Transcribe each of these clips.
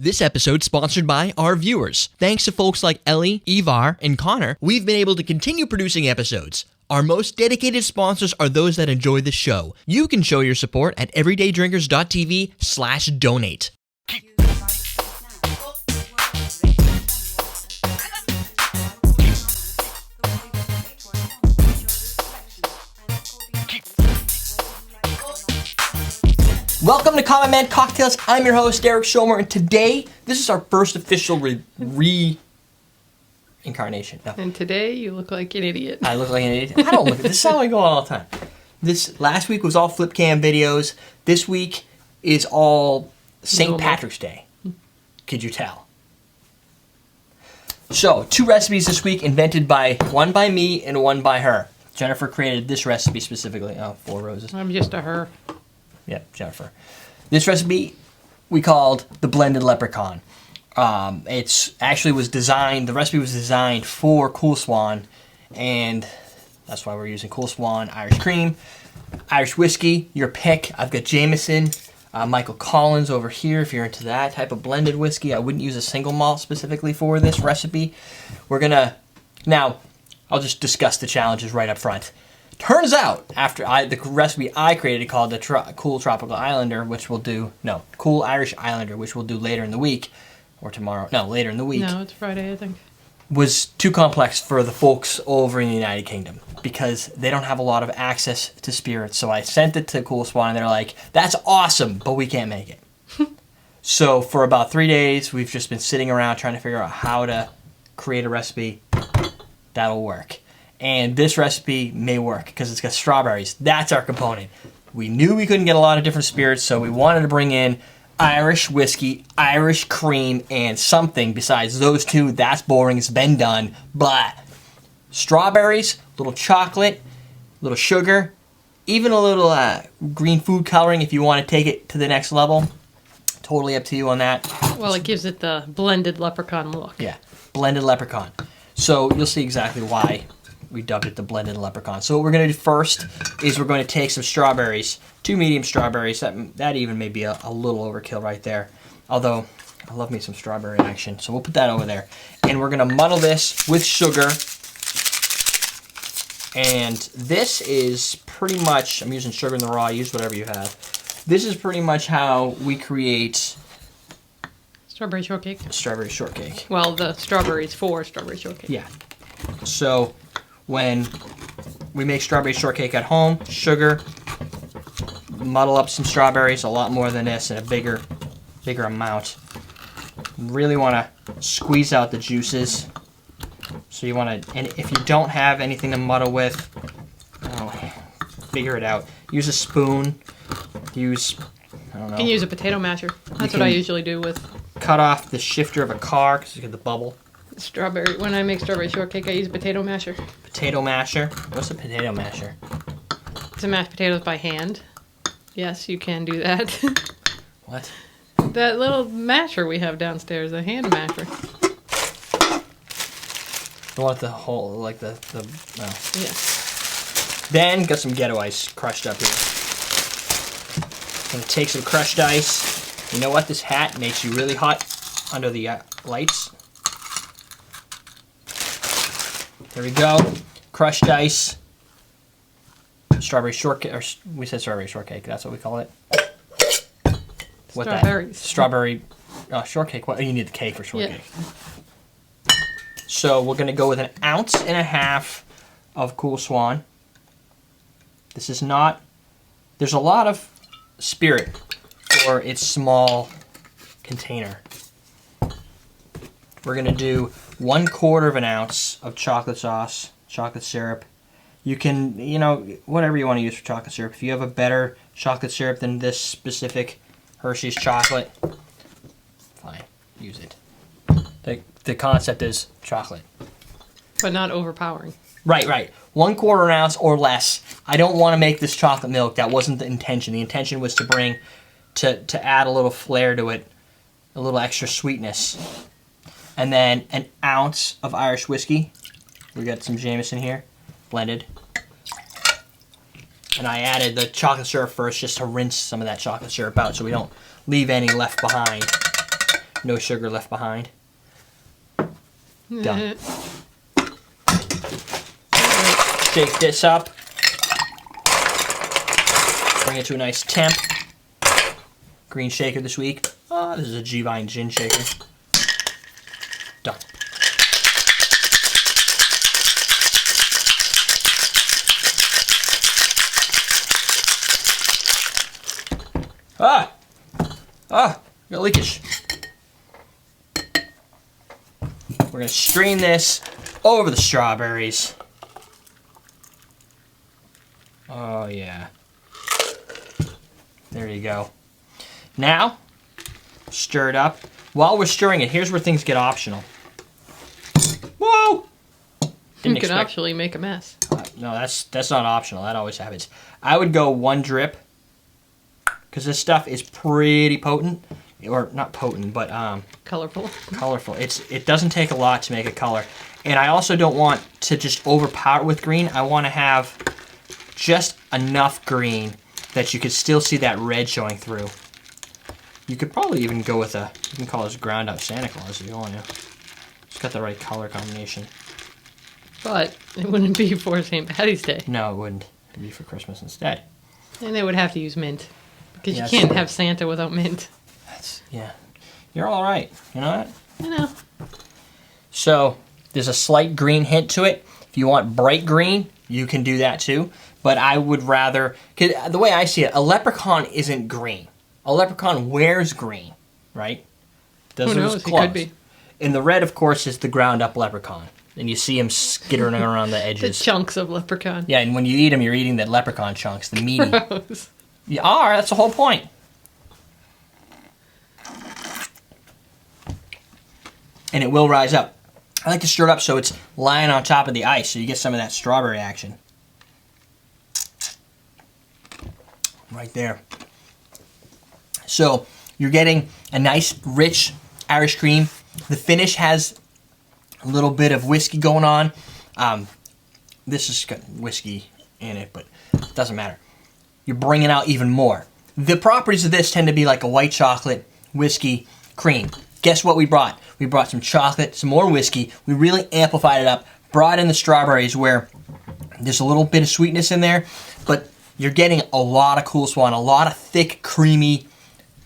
This episode sponsored by our viewers. Thanks to folks like Ellie, Ivar, and Connor, we've been able to continue producing episodes. Our most dedicated sponsors are those that enjoy the show. You can show your support at everydaydrinkers.tv/donate. Welcome to Common Man Cocktails. I'm your host, Derek Schomer, and today, this is our first official reincarnation. No. And today, you look like an idiot. I look like an idiot? I don't look. This is how I go all the time. This last week was all flip cam videos. This week is all St. Patrick's Day. Could you tell? So, 2 recipes this week invented by, one by me and one by her. Jennifer created this recipe specifically. Oh, 4 roses. I'm just a her. Yep, Jennifer. This recipe we called the blended leprechaun. It's actually was designed, the recipe was designed for Coole Swan, and that's why we're using Coole Swan Irish cream, Irish whiskey, your pick. I've got Jameson, Michael Collins over here if you're into that type of blended whiskey. I wouldn't use a single malt specifically for this recipe. Now, I'll just discuss the challenges right up front. Turns out, after the recipe I created called the Cool Tropical Islander, Cool Irish Islander, which we'll do later in the week, or tomorrow, later in the week. No, it's Friday, I think. Was too complex for the folks over in the United Kingdom because they don't have a lot of access to spirits. So I sent it to Coole Swan and they're like, that's awesome, but we can't make it. So for about 3 days, we've just been sitting around trying to figure out how to create a recipe that'll work. And this recipe may work because it's got strawberries. That's our component. We knew we couldn't get a lot of different spirits, so we wanted to bring in Irish whiskey, Irish cream, and something besides those 2. That's boring. It's been done. But strawberries, little chocolate, little sugar, even a little green food coloring if you want to take it to the next level. Totally up to you on that. Well, it gives it the blended leprechaun look. Yeah, blended leprechaun. So you'll see exactly why we dubbed it the blended leprechaun. So what we're going to do first is we're going to take some strawberries, 2 medium strawberries. That even may be a little overkill right there. Although, I love me some strawberry action. So we'll put that over there. And we're going to muddle this with sugar. And this is pretty much, I'm using sugar in the raw, use whatever you have. This is pretty much how we create Strawberry shortcake. Strawberry shortcake. Well, the strawberries for strawberry shortcake. Yeah. So when we make strawberry shortcake at home, sugar, muddle up some strawberries, a lot more than this, and a bigger amount. Really want to squeeze out the juices. So you want to, and if you don't have anything to muddle with, figure it out. Use a spoon. I don't know. You can use a potato masher. That's what I usually do with cut off the shifter of a car because you get the bubble. Strawberry. When I make strawberry shortcake, I use a potato masher. Potato masher? What's a potato masher? To mash potatoes by hand. Yes, you can do that. What? That little masher we have downstairs, a hand masher. The one with the hole, like the Yeah. Then, got some ghetto ice crushed up here. Gonna take some crushed ice. You know what? This hat makes you really hot under the lights. There we go. Crushed ice. Strawberry shortcake. Or we said strawberry shortcake. That's what we call it. What Strawberries. Strawberry shortcake. What? You need the cake for shortcake. Yeah. So we're going to go with 1.5 ounces of Coole Swan. This is not... There's a lot of spirit for its small container. We're going to do 1/4 ounce of chocolate sauce, chocolate syrup. You can, whatever you want to use for chocolate syrup. If you have a better chocolate syrup than this specific Hershey's chocolate, fine, use it. The concept is chocolate. But not overpowering. Right. 1/4 ounce or less. I don't want to make this chocolate milk. That wasn't the intention. The intention was to add a little flair to it, a little extra sweetness. And then 1 ounce of Irish whiskey. We got some Jameson here, blended. And I added the chocolate syrup first just to rinse some of that chocolate syrup out so we don't leave any left behind. No sugar left behind. Done. Shake this up. Bring it to a nice temp. Green shaker this week. Oh, this is a G-Vine gin shaker. Done. Got leakage. We're gonna strain this over the strawberries. Oh yeah. There you go. Now, stir it up. While we're stirring it, here's where things get optional. Whoa! You could actually make a mess. No, that's not optional. That always happens. I would go 1 drip, because this stuff is pretty potent. Or not potent, but colorful. Colorful. It doesn't take a lot to make a color. And I also don't want to just overpower it with green. I want to have just enough green that you could still see that red showing through. You could probably even go with you can call this ground up Santa Claus if you want to. It's got the right color combination. But it wouldn't be for St. Patty's Day. No, it wouldn't. It would be for Christmas instead. And they would have to use mint. Because you can't have Santa without mint. Yeah. You're all right. You know that? I know. So, there's a slight green hint to it. If you want bright green, you can do that too. But I would rather... Cause the way I see it, a leprechaun isn't green. A leprechaun wears green, right? Who knows? He could be. And the red, of course, is the ground-up leprechaun. And you see him skittering around the edges. The chunks of leprechaun. Yeah, and when you eat them, you're eating the leprechaun chunks, the meaty. Gross. You are. That's the whole point. And it will rise up. I like to stir it up so it's lying on top of the ice so you get some of that strawberry action. Right there. So you're getting a nice, rich Irish cream. The finish has a little bit of whiskey going on. This has got whiskey in it, but it doesn't matter. You're bringing out even more. The properties of this tend to be like a white chocolate, whiskey, cream. Guess what we brought? We brought some chocolate, some more whiskey. We really amplified it up, brought in the strawberries where there's a little bit of sweetness in there, but you're getting a lot of Coole Swan, a lot of thick, creamy,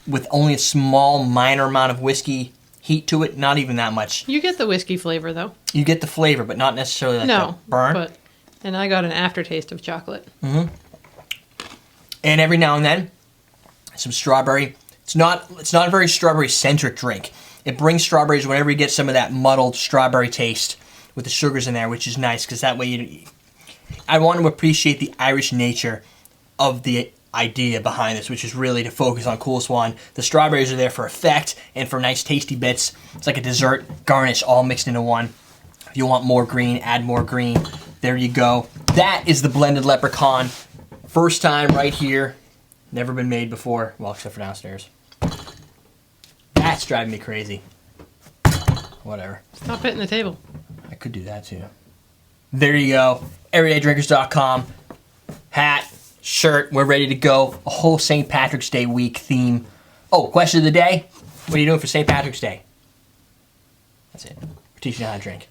with only a small, minor amount of whiskey heat to it, not even that much. You get the whiskey flavor, though. You get the flavor, but not necessarily like the burn. And I got an aftertaste of chocolate. Mm-hmm. And every now and then, some strawberry. It's not a very strawberry-centric drink. It brings strawberries whenever you get some of that muddled strawberry taste with the sugars in there, which is nice, because that way I want to appreciate the Irish nature of the idea behind this, which is really to focus on Coole Swan. The strawberries are there for effect and for nice tasty bits. It's like a dessert garnish all mixed into one. If you want more green, add more green. There you go. That is the blended leprechaun. First time right here. Never been made before. Well, except for downstairs. That's driving me crazy. Whatever. Stop hitting the table. I could do that too. There you go. EverydayDrinkers.com. Hat, shirt, we're ready to go. A whole St. Patrick's Day week theme. Oh, question of the day. What are you doing for St. Patrick's Day? That's it. We're teaching you how to drink.